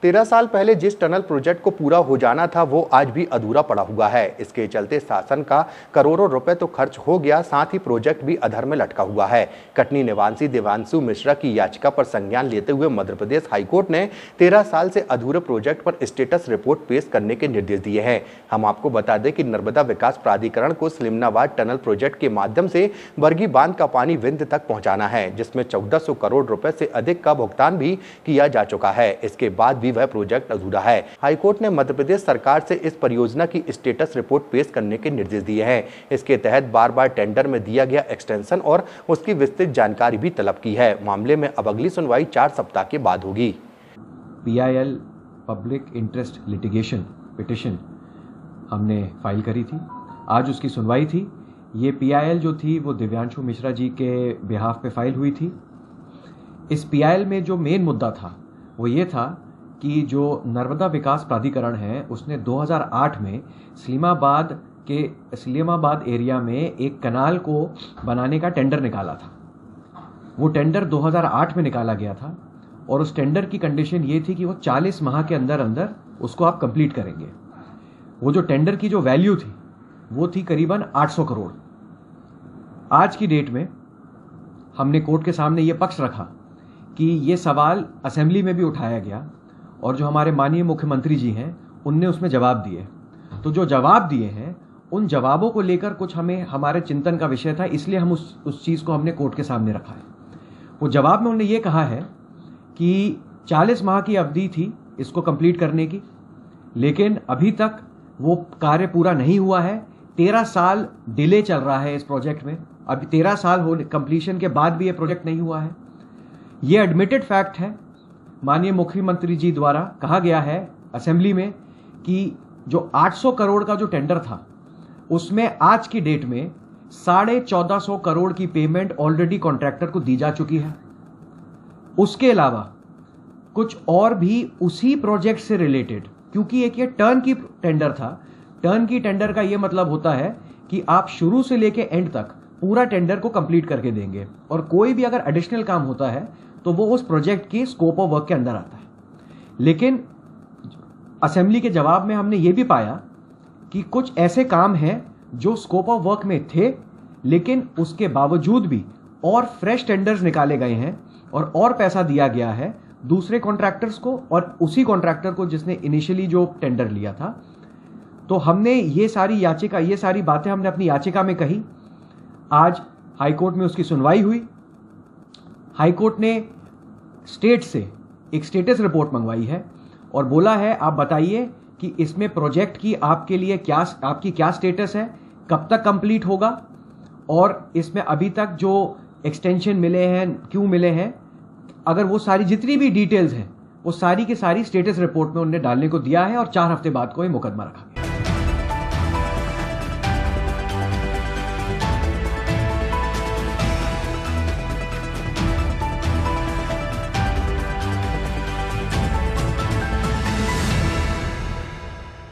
13 साल पहले जिस टनल प्रोजेक्ट को पूरा हो जाना था वो आज भी अधूरा पड़ा हुआ है। इसके चलते शासन का करोड़ों रुपए तो खर्च हो गया, साथ ही प्रोजेक्ट भी अधर में लटका हुआ है। कटनी निवासी देवांशु मिश्रा की याचिका पर संज्ञान लेते हुए मध्य प्रदेश हाईकोर्ट ने 13 साल से अधूरे प्रोजेक्ट पर स्टेटस रिपोर्ट पेश करने के निर्देश दिए हैं। हम आपको बता दें कि नर्मदा विकास प्राधिकरण को स्लिमनाबाद टनल प्रोजेक्ट के माध्यम से बरगी बांध का पानी विंध्य तक पहुंचाना है, जिसमें 1400 करोड़ रुपए से अधिक का भुगतान भी किया जा चुका है। इसके बाद भी वह प्रोजेक्ट अधूरा है। हाईकोर्ट ने मध्य प्रदेश सरकार से इस परियोजना की स्टेटस रिपोर्ट पेश करने के निर्देश दिए हैं। इसके तहत बार-बार टेंडर में दिया गया एक्सटेंशन और उसकी विस्तृत जानकारी भी तलब की है। मामले में अब अगली सुनवाई 4 सप्ताह के बाद होगी। PIL public interest litigation petition हमने फाइल करी थी, आज उसकी सुनवाई थी। ये PIL जो थी वो दिव्यांशु मिश्रा जी के बिहाफ पे फाइल हुई थी। इस PIL में जो मेन मुद्दा था वो ये था कि जो नर्मदा विकास प्राधिकरण है उसने 2008 में स्लिमाबाद एरिया में एक कनाल को बनाने का टेंडर निकाला था। वो टेंडर 2008 में निकाला गया था और उस टेंडर की कंडीशन ये थी कि वो 40 माह के अंदर अंदर उसको आप कंप्लीट करेंगे। वो जो टेंडर की जो वैल्यू थी वो थी करीबन 800 करोड़। आज की डेट में हमने कोर्ट के सामने ये पक्ष रखा कि ये सवाल असेंबली में भी उठाया गया और जो हमारे माननीय मुख्यमंत्री जी हैं उनने उसमें जवाब दिए। तो जो जवाब दिए हैं उन जवाबों को लेकर कुछ हमारे चिंतन का विषय था, इसलिए हम उस चीज़ को हमने कोर्ट के सामने रखा है। वो जवाब में उन्होंने ये कहा है कि 40 माह की अवधि थी इसको कंप्लीट करने की, लेकिन अभी तक वो कार्य पूरा नहीं हुआ है। 13 साल डिले चल रहा है इस प्रोजेक्ट में। अभी 13 साल हो कंप्लीशन के बाद भी ये प्रोजेक्ट नहीं हुआ है। ये एडमिटेड फैक्ट है। माननीय मुख्यमंत्री जी द्वारा कहा गया है असेंबली में कि जो 800 करोड़ का जो टेंडर था उसमें आज की डेट में 1450 करोड़ की पेमेंट ऑलरेडी कॉन्ट्रैक्टर को दी जा चुकी है। उसके अलावा कुछ और भी उसी प्रोजेक्ट से रिलेटेड, क्योंकि एक ये टर्न की टेंडर था। टर्न की टेंडर का ये मतलब होता है कि आप शुरू से लेके एंड तक पूरा टेंडर को कंप्लीट करके देंगे और कोई भी अगर एडिशनल काम होता है तो वो उस प्रोजेक्ट की स्कोप ऑफ वर्क के अंदर आता है। लेकिन असेंबली के जवाब में हमने ये भी पाया कि कुछ ऐसे काम हैं जो स्कोप ऑफ वर्क में थे, लेकिन उसके बावजूद भी और फ्रेश टेंडर्स निकाले गए हैं और पैसा दिया गया है दूसरे कॉन्ट्रैक्टर्स को और उसी कॉन्ट्रैक्टर को जिसने इनिशियली जो टेंडर लिया था। तो हमने ये सारी बातें हमने अपनी याचिका में कही। आज हाईकोर्ट में उसकी सुनवाई हुई। हाईकोर्ट ने स्टेट से एक स्टेटस रिपोर्ट मंगवाई है और बोला है आप बताइए कि इसमें प्रोजेक्ट की आपकी क्या स्टेटस है, कब तक कंप्लीट होगा और इसमें अभी तक जो एक्सटेंशन मिले हैं क्यों मिले हैं। अगर वो सारी जितनी भी डिटेल्स हैं वो सारी की सारी स्टेटस रिपोर्ट में उन्होंने डालने को दिया है और 4 हफ्ते बाद को ये मुकदमा रखा गया।